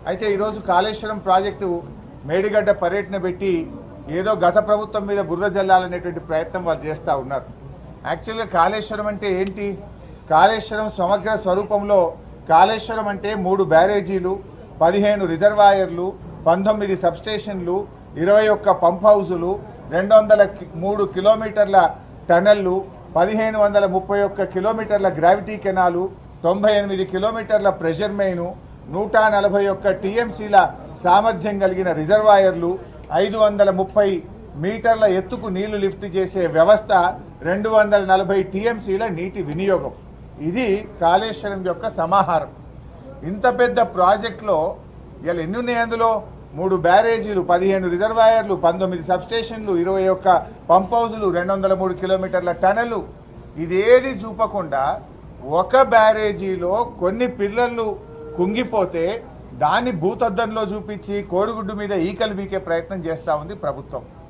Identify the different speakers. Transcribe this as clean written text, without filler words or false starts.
Speaker 1: అయితే ఈరోజు కాళేశ్వరం ప్రాజెక్టు మేడిగడ్డ పర్యటన పెట్టి ఏదో గత ప్రభుత్వం మీద బురద జల్లాలనేటువంటి ప్రయత్నం వాళ్ళు చేస్తూ ఉన్నారు. యాక్చువల్గా కాళేశ్వరం అంటే ఏంటి? కాళేశ్వరం సమగ్ర స్వరూపంలో కాళేశ్వరం అంటే 3 బ్యారేజీలు, 15 రిజర్వాయర్లు, 19 సబ్స్టేషన్లు, 21 పంప్ హౌజులు, 203 కిలోమీటర్ల టనళ్లు, 1531 కిలోమీటర్ల గ్రావిటీ కెనాలు, 98 కిలోమీటర్ల ప్రెషర్ మెయిన్, 141 టీఎంసీల సామర్థ్యం కలిగిన రిజర్వాయర్లు, 530 మీటర్ల ఎత్తుకు నీళ్లు లిఫ్ట్ చేసే వ్యవస్థ, 240 టీఎంసీల నీటి వినియోగం. ఇది కాళేశ్వరం యొక్క సమాహారం. ఇంత పెద్ద ప్రాజెక్టులో ఇలా ఎన్ని ఉన్నాయి? అందులో 3 బ్యారేజీలు, 15 రిజర్వాయర్లు, 19 సబ్స్టేషన్లు, 21 పంప్ హౌజులు, 203 కిలోమీటర్ల టనలు. ఇదేది చూపకుండా ఒక బ్యారేజీలో కొన్ని పిల్లర్లు కుంగిపోతే దాన్ని భూతద్దంలో చూపించి కోడిగుడ్డు మీద ఈకలు బీకే ప్రయత్నం చేస్తూ ఉంది ప్రభుత్వం.